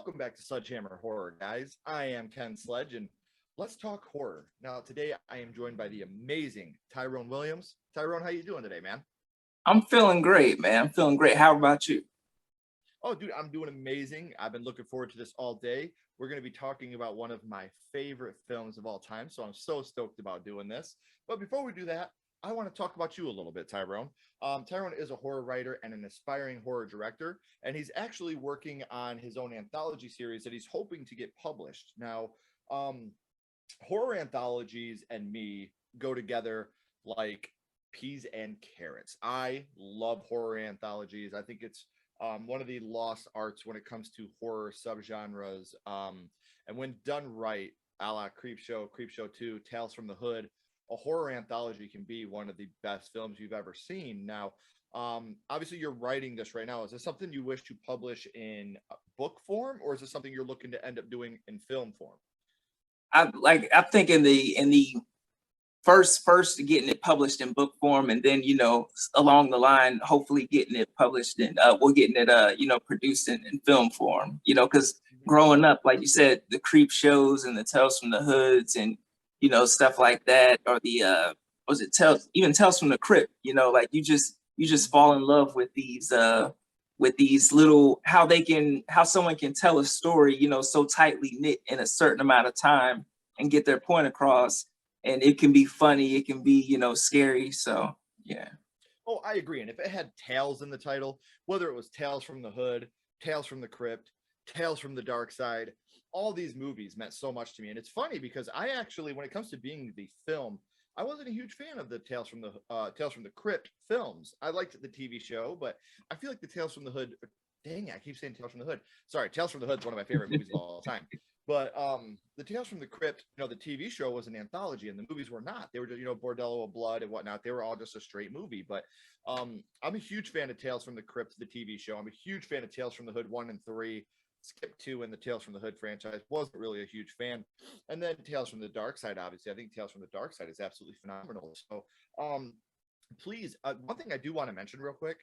Welcome back to Sledgehammer Horror, guys. I am Ken Sledge, and let's talk horror. Now, today I am joined by the amazing Tyrone Williams. Tyrone, how you doing today, man? I'm feeling great, man. I'm feeling great. How about you? Oh, dude, I'm doing amazing. I've been looking forward to this all day. We're going to be talking about one of my favorite films of all time, so I'm so stoked about doing this. But before we do that, I want to talk about you a little bit, Tyrone. Tyrone is a horror writer and an aspiring horror director, and he's actually working on his own anthology series that he's hoping to get published. Now, um, horror anthologies and me go together like peas and carrots. I love horror anthologies. I think it's one of the lost arts when it comes to horror subgenres. And when done right, a la Creepshow 2, Tales from the Hood, a horror anthology can be one of the best films you've ever seen. Now, obviously, you're writing this right now. Is this something you wish to publish in book form, or is this something you're looking to end up doing in film form? I think in the first getting it published in book form, and then along the line, hopefully getting it published and we're getting it produced in film form. Because growing up, like you said, the creep shows and the Tales from the Hoods and stuff like that, or the was it Tales from the Crypt. Like you just fall in love with these little how someone can tell a story so tightly knit in a certain amount of time and get their point across, and it can be funny, it can be scary. So yeah. Oh, I agree. And if it had Tales in the title, whether it was Tales from the Hood, Tales from the Crypt, Tales from the Dark Side, all these movies meant so much to me. And it's funny because I actually, when it comes to being the film, I wasn't a huge fan of the Tales from the Crypt films. I liked the TV show, but I feel like the Tales from the Hood. Dang it, I keep saying Tales from the Hood. Sorry, Tales from the Hood is one of my favorite movies of all time. But the Tales from the Crypt, the TV show was an anthology, and the movies were not. They were just, Bordello of Blood and whatnot. They were all just a straight movie. But I'm a huge fan of Tales from the Crypt, the TV show. I'm a huge fan of Tales from the Hood 1 and 3. Skip 2 in the Tales from the Hood franchise. Wasn't really a huge fan. And then Tales from the Dark Side, obviously. I think Tales from the Dark Side is absolutely phenomenal. So please, one thing I do want to mention real quick.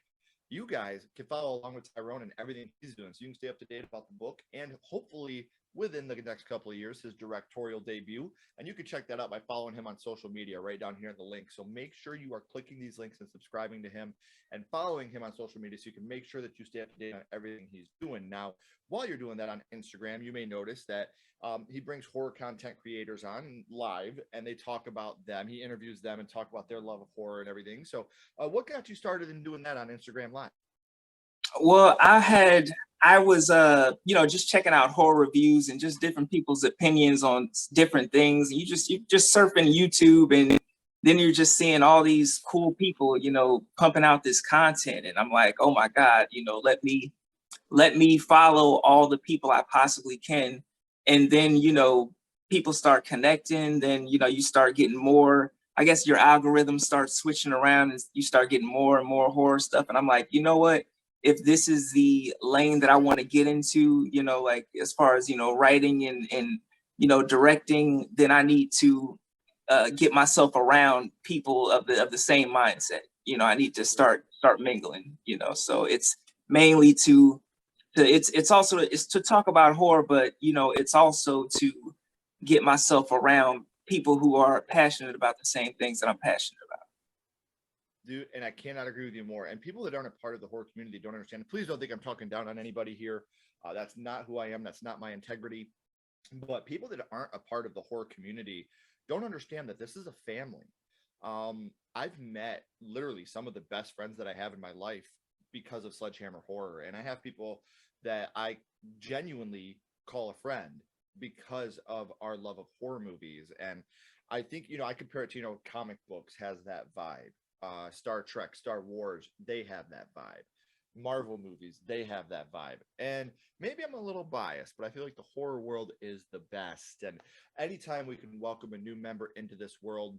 You guys can follow along with Tyrone and everything he's doing, so you can stay up to date about the book and hopefully within the next couple of years his directorial debut. And you can check that out by following him on social media right down here in the link. So make sure you are clicking these links and subscribing to him and following him on social media so you can make sure that you stay up to date on everything he's doing. Now, while you're doing that on Instagram, you may notice that he brings horror content creators on live and they talk about them. He interviews them and talk about their love of horror and everything. So what got you started in doing that on Instagram Live? Well, I was just checking out horror reviews and just different people's opinions on different things. And you just surfing YouTube, and then you're just seeing all these cool people pumping out this content, and I'm like, oh my God, let me follow all the people I possibly can. And then people start connecting, then you start getting more. I guess your algorithm starts switching around and you start getting more and more horror stuff. And I'm like, you know what? If this is the lane that I want to get into, like as far as writing and directing, then I need to get myself around people of the same mindset. I need to start mingling. So it's mainly it's also to talk about horror, but it's also to get myself around people who are passionate about the same things that I'm passionate about. Dude, and I cannot agree with you more. And people that aren't a part of the horror community don't understand. Please don't think I'm talking down on anybody here. That's not who I am. That's not my integrity. But people that aren't a part of the horror community don't understand that this is a family. I've met literally some of the best friends that I have in my life because of Sledgehammer Horror. And I have people that I genuinely call a friend because of our love of horror movies. And I think, I compare it to, comic books has that vibe. Star Trek, Star Wars, they have that vibe. Marvel movies, they have that vibe. And maybe I'm a little biased, but I feel like the horror world is the best. And anytime we can welcome a new member into this world,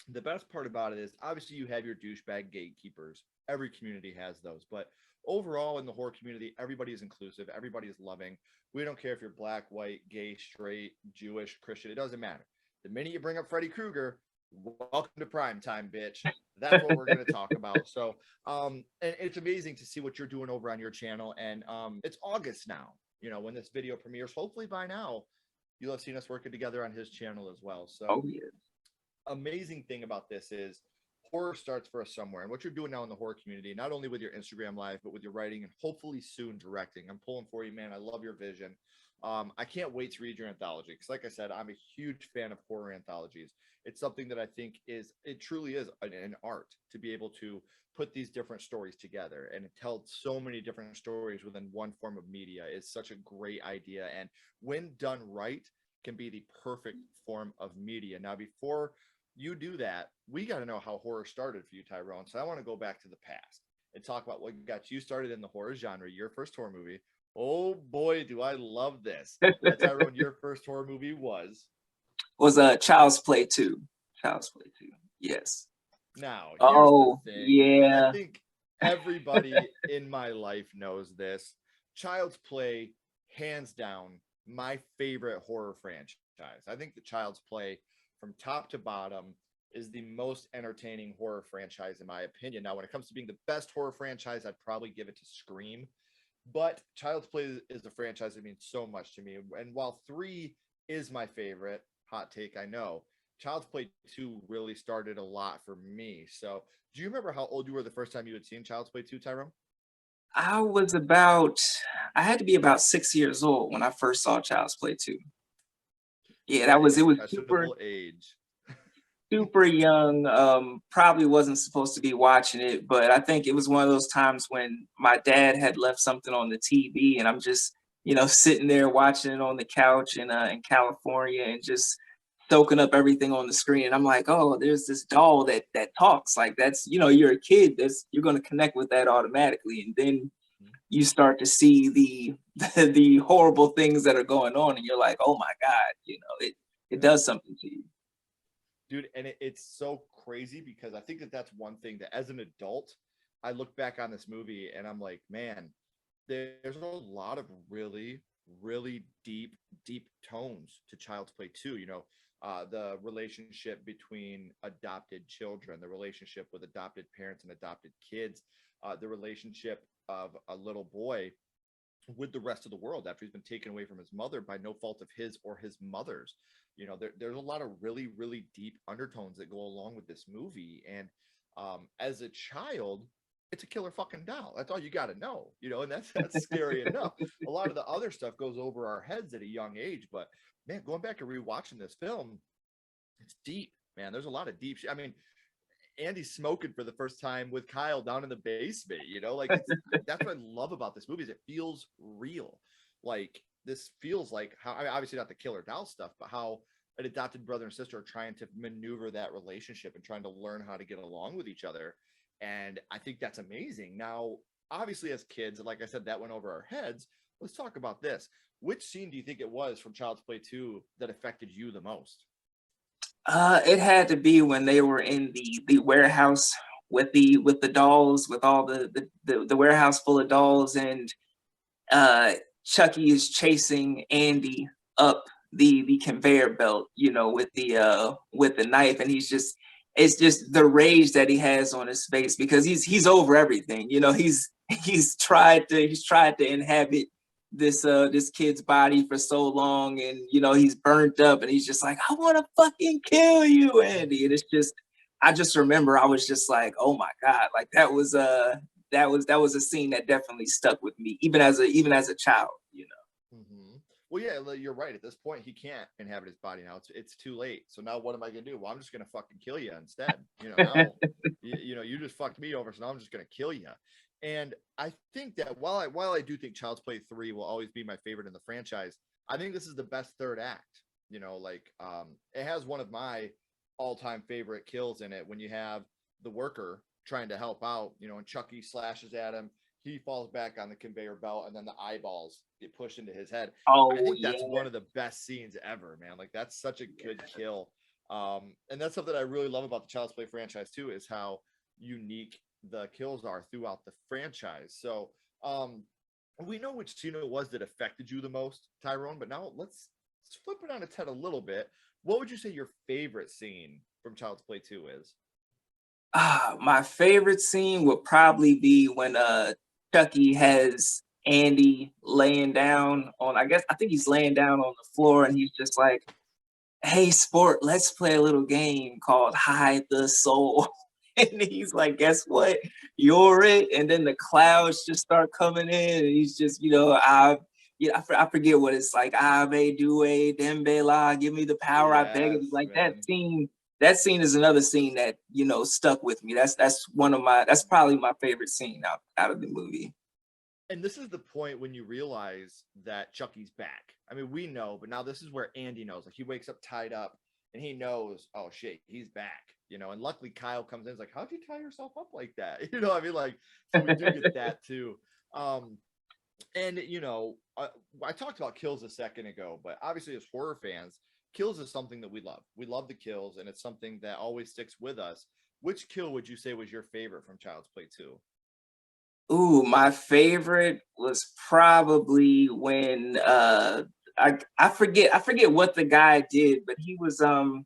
the best part about it is obviously you have your douchebag gatekeepers. Every community has those. But overall in the horror community, everybody is inclusive. Everybody is loving. We don't care if you're black, white, gay, straight, Jewish, Christian. It doesn't matter. The minute you bring up Freddy Krueger, welcome to prime time, bitch. That's what we're going to talk about. So and it's amazing to see what you're doing over on your channel. And it's August now. you know, when this video premieres, hopefully by now, you'll have seen us working together on his channel as well. So Oh yeah. amazing thing about this is horror starts for us somewhere. And what you're doing now in the horror community, not only with your Instagram live, but with your writing and hopefully soon directing. I'm pulling for you, man. I love your vision. I can't wait to read your anthology because, like I said, I'm a huge fan of horror anthologies. It's something that I think it truly is an art to be able to put these different stories together and tell so many different stories within one form of media is such a great idea. And when done right, can be the perfect form of media. Now, before you do that, we got to know how horror started for you, Tyrone. So I want to go back to the past and talk about what got you started in the horror genre, your first horror movie. Oh boy, do I love this. Tyrone, your first horror movie Was Child's Play 2. Child's Play 2. Yes. now, here's the Oh thing, and I yeah. think everybody in my life knows this. Child's Play, hands down, my favorite horror franchise. I think the Child's Play, from top to bottom, is the most entertaining horror franchise in my opinion. Now, when it comes to being the best horror franchise, I'd probably give it to Scream. But Child's Play is a franchise that means so much to me. And while 3 is my favorite, hot take, I know, Child's Play 2 really started a lot for me. So, do you remember how old you were the first time you had seen Child's Play 2, Tyrone? I was about, I had to be about 6 years old when I first saw Child's Play 2. Yeah, What an it was super, impressionable age. super young. Probably wasn't supposed to be watching it, but I think it was one of those times when my dad had left something on the TV and I'm just, sitting there watching it on the couch in California and just soaking up everything on the screen. And I'm like, oh, there's this doll that talks. Like that's, you're a kid, you're gonna connect with that automatically. And then you start to see the horrible things that are going on and you're like, oh my God, it Yeah. does something to you. Dude, and it's so crazy because I think that that's one thing that as an adult, I look back on this movie and I'm like, man, there's a lot of really, really deep tones to Child's Play 2. The relationship between adopted children, the relationship with adopted parents and adopted kids, the relationship of a little boy with the rest of the world after he's been taken away from his mother by no fault of his or his mother's. There's a lot of really, really deep undertones that go along with this movie. And as a child, it's a killer fucking doll. That's all you got to know, and that's scary enough. A lot of the other stuff goes over our heads at a young age, but man, going back and rewatching this film, it's deep, man. There's a lot of deep shit. I mean, Andy's smoking for the first time with Kyle down in the basement, like that's what I love about this movie is it feels real. Like this feels like how, I mean, obviously not the killer doll stuff, but how an adopted brother and sister are trying to maneuver that relationship and trying to learn how to get along with each other. And I think that's amazing. Now, obviously as kids, like I said, that went over our heads. Let's talk about this. Which scene do you think it was from Child's Play 2 that affected you the most? It had to be when they were in the warehouse with the dolls, with all the warehouse full of dolls, and uh, Chucky is chasing Andy up the conveyor belt, with the knife, and it's just the rage that he has on his face because he's over everything, he's tried to inhabit this kid's body for so long, and he's burnt up and he's just like, I want to fucking kill you, Andy. And it's just, I just remember I was just like, oh my God, like that was a scene that definitely stuck with me even as a child. Mm-hmm. Well, yeah, you're right. At this point, he can't inhabit his body now. It's too late. So now, what am I gonna do? Well, I'm just gonna fucking kill you instead. Now, you just fucked me over, so now I'm just gonna kill you. And I think that while I do think Child's Play 3 will always be my favorite in the franchise, I think this is the best third act. It has one of my all-time favorite kills in it when you have the worker trying to help out, and Chucky slashes at him, he falls back on the conveyor belt, and then the eyeballs get pushed into his head. I Oh think yeah. that's one of the best scenes ever, man. Like that's such a good kill. And that's something I really love about the Child's Play franchise too, is how unique the kills are throughout the franchise. So we know which scene it was that affected you the most, Tyrone, but now let's flip it on its head a little bit. What would you say your favorite scene from Child's Play 2 is? My favorite scene would probably be when Chucky has Andy laying down on, I think he's laying down on the floor, and he's just like, "Hey, sport, let's play a little game called Hide the Soul." And he's like, "Guess what? You're it." And then the clouds just start coming in, and he's just, I forget what it's like. Ave, Due, Dembe La, give me the power, I beg of you. Yes, Like man. that scene is another scene that, stuck with me. That's probably my favorite scene out of the movie. And this is the point when you realize that Chucky's back. I mean, we know, but now this is where Andy knows. Like, he wakes up tied up and he knows, oh shit, he's back. And luckily Kyle comes in. He's like, how'd you tie yourself up like that? I mean, like, so we do get that too. And I talked about kills a second ago, but obviously as horror fans, kills is something that we love. We love the kills, and it's something that always sticks with us. Which kill would you say was your favorite from Child's Play 2? Ooh, my favorite was probably when I forget what the guy did, but he was some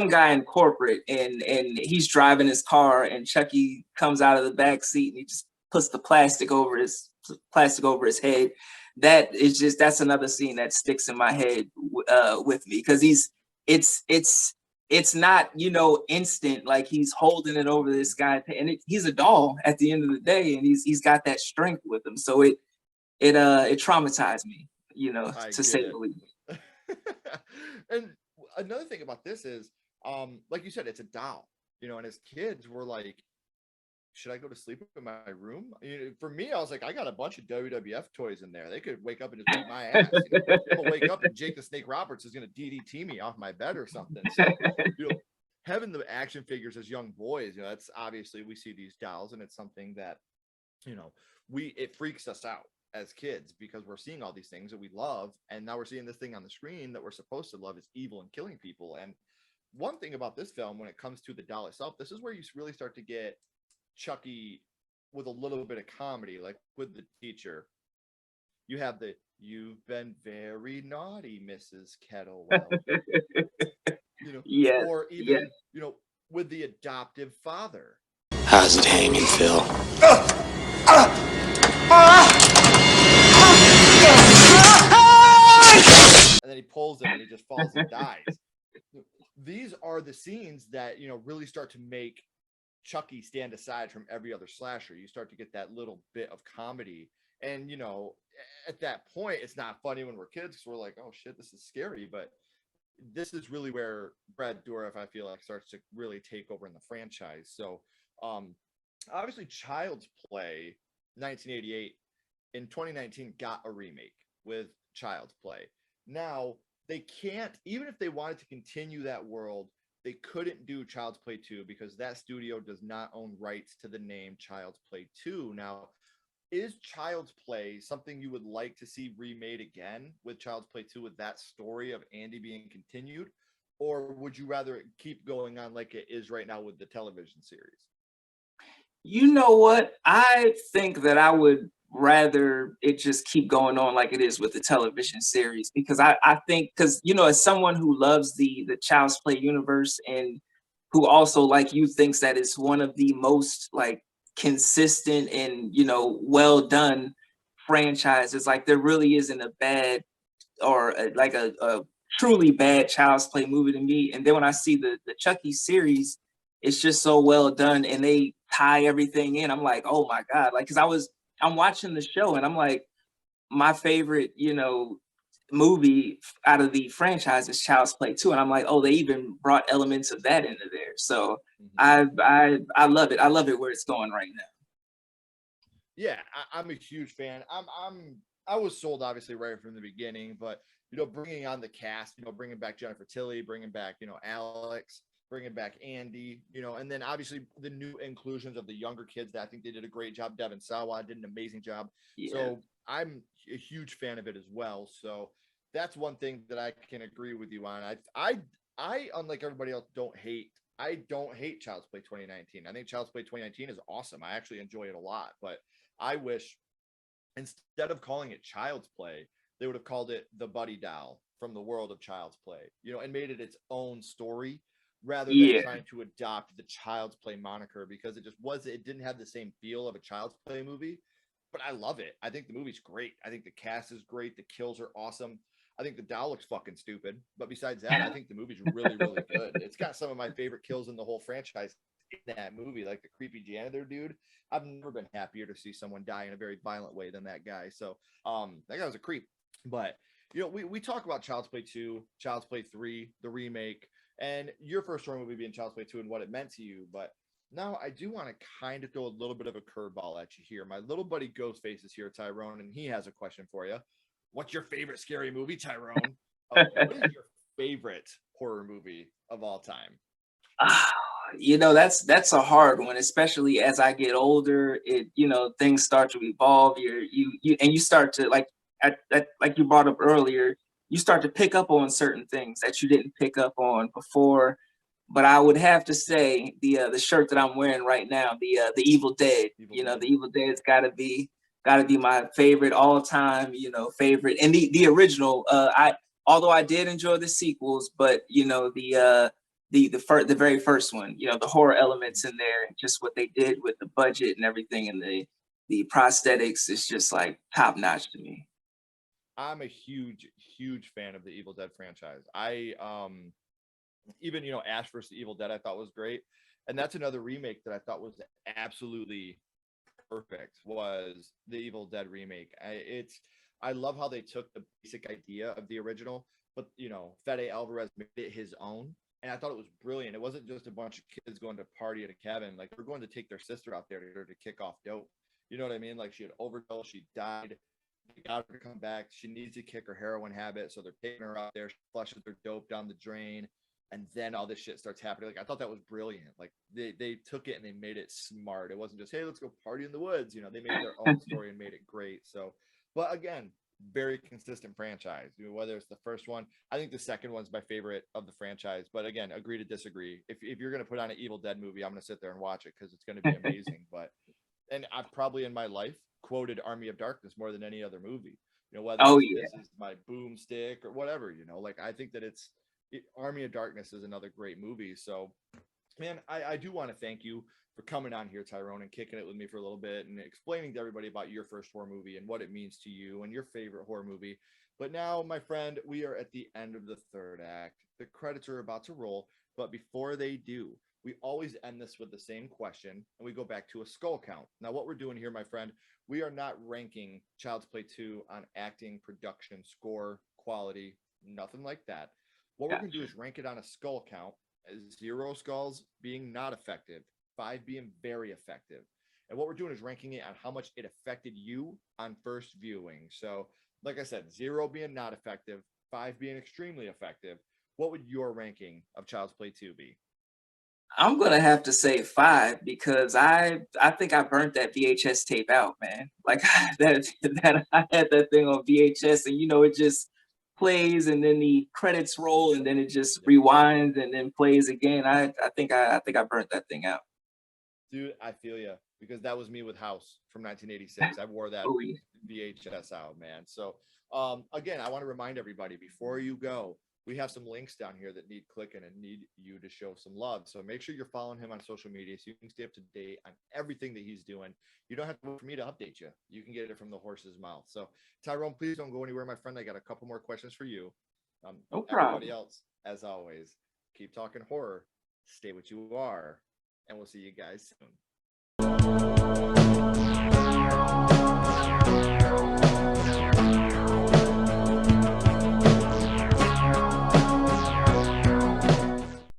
guy in corporate, and he's driving his car, and Chucky comes out of the back seat and he just puts the plastic over his head. That's another scene that sticks in my head with me, because it's not, instant, like he's holding it over this guy, and he's a doll at the end of the day, and he's got that strength with him. So it traumatized me, I to get say it. the least. And another thing about this is, like you said, it's a doll, and as kids, we're like, should I go to sleep in my room? For me, I was like, I got a bunch of WWF toys in there. They could wake up and just beat my ass. I'm gonna wake up and Jake the Snake Roberts is gonna DDT me off my bed or something. So, having the action figures as young boys, that's obviously, we see these dolls, and it's something that, it freaks us out as kids, because we're seeing all these things that we love, and now we're seeing this thing on the screen that we're supposed to love is evil and killing people. And one thing about this film, when it comes to the doll itself, this is where you really start to get Chucky with a little bit of comedy, like with the teacher. You have the "You've been very naughty, Mrs. Kettlewell," Yes, or yes. even, with the adoptive father. How's it hanging, Phil? And then he pulls him and he just falls and dies. These are the scenes that, really start to make Chucky stand aside from every other slasher. You start to get that little bit of comedy. And, at that point, it's not funny when we're kids, because we're like, oh shit, this is scary. But this is really where Brad Dourif, I feel like, starts to really take over in the franchise. So, obviously, Child's Play 1988 in 2019 got a remake with Child's Play. Now, they can't, even if they wanted to continue that world, they couldn't do Child's Play 2 because that studio does not own rights to the name Child's Play 2. Now, is Child's Play something you would like to see remade again with Child's Play 2, with that story of Andy being continued? Or would you rather keep going on like it is right now with the television series? You know what? I think that I would rather it just keep going on like it is with the television series, because I think, because, as someone who loves the Child's Play universe, and who also, like you, thinks that it's one of the most, like, consistent and, well done franchises, like, there really isn't a bad, or like a truly bad Child's Play movie to me. And then when I see the Chucky series, it's just so well done, and they tie everything in. I'm like, oh my god, like, because I'm watching the show, and I'm like, my favorite, movie out of the franchise is Child's Play 2, and I'm like, oh, they even brought elements of that into there. So I love it. I love it where it's going right now. Yeah, I'm a huge fan. I was sold obviously right from the beginning, but bringing on the cast, bringing back Jennifer Tilly, bringing back Alex, bringing back Andy, and then obviously the new inclusions of the younger kids that I think they did a great job. Devin Sawa did an amazing job. Yeah. So I'm a huge fan of it as well. So that's one thing that I can agree with you on. I unlike everybody else, I don't hate Child's Play 2019. I think Child's Play 2019 is awesome. I actually enjoy it a lot, but I wish, instead of calling it Child's Play, they would have called it The Buddy Doll from the world of Child's Play, and made it its own story, rather than trying to adopt the Child's Play moniker, because it didn't have the same feel of a Child's Play movie. but I love it. I think the movie's great. I think the cast is great. The kills are awesome. I think the doll looks fucking stupid. But besides that, I think the movie's really, really good. It's got some of my favorite kills in the whole franchise in that movie, like the creepy janitor dude. I've never been happier to see someone die in a very violent way than that guy. So that guy was a creep. But you know, we talk about Child's Play 2, Child's Play 3, the remake, and your first horror movie being Child's Play 2 and what it meant to you. But now I do want to kind of throw a little bit of a curveball at you here. My little buddy Ghostface is here, Tyrone, and he has a question for you. What's your favorite scary movie, Tyrone? What is your favorite horror movie of all time? You know, that's a hard one, especially as I get older. It, you know, things start to evolve. You start to like you brought up earlier. You start to pick up on certain things that you didn't pick up on before. But I would have to say the shirt that I'm wearing right now, the Evil Dead. The Evil Dead's gotta be my favorite all time. Favorite, and the original. Although I did enjoy the sequels, but the very first one, the horror elements in there, and just what they did with the budget and everything, and the prosthetics is just like top notch to me. I'm a huge fan of the Evil Dead franchise. I even Ash vs. Evil Dead I thought was great, and that's another remake that I thought was absolutely perfect. Was the Evil Dead remake. I love how they took the basic idea of the original, but Fede Alvarez made it his own, and I thought it was brilliant. It wasn't just a bunch of kids going to party at a cabin. Like, they're going to take their sister out there to kick off dope. You know what I mean? Like, she had overdosed, she died. They got her to come back. She needs to kick her heroin habit, so they're taking her out there. She flushes their dope down the drain, and then all this shit starts happening. Like, I thought that was brilliant. Like, they took it and they made it smart. It wasn't just, hey, let's go party in the woods. They made their own story and made it great. So, but again, very consistent franchise. Whether it's the first one, I think the second one's my favorite of the franchise. But again, agree to disagree. If you're gonna put on an Evil Dead movie, I'm gonna sit there and watch it because it's gonna be amazing. And I've probably in my life quoted Army of Darkness more than any other movie. Whether this is my boomstick or whatever. Like, I think that Army of Darkness is another great movie. So, man, I do want to thank you for coming on here, Tyrone, and kicking it with me for a little bit and explaining to everybody about your first horror movie and what it means to you and your favorite horror movie. But now, my friend, we are at the end of the third act. The credits are about to roll, but before they do, we always end this with the same question, and we go back to a skull count. Now, what we're doing here, my friend, we are not ranking Child's Play 2 on acting, production, score, quality, nothing like that. What we're going to do is rank it on a skull count, 0 skulls being not effective, 5 being very effective. And what we're doing is ranking it on how much it affected you on first viewing. So, like I said, 0 being not effective, 5 being extremely effective. What would your ranking of Child's Play 2 be? I'm gonna have to say 5 because I think I burnt that VHS tape out, man. Like that I had that thing on VHS, and it just plays, and then the credits roll, and then it just rewinds and then plays again. I think I burnt that thing out. Dude, I feel you, because that was me with House from 1986. I wore that VHS out, man. So again, I want to remind everybody before you go, we have some links down here that need clicking and need you to show some love. So make sure you're following him on social media so you can stay up to date on everything that he's doing. You don't have to wait for me to update you. You can get it from the horse's mouth. So Tyrone, please don't go anywhere, my friend. I got a couple more questions for you. No problem. Everybody else, as always, keep talking horror, stay what you are, and we'll see you guys soon.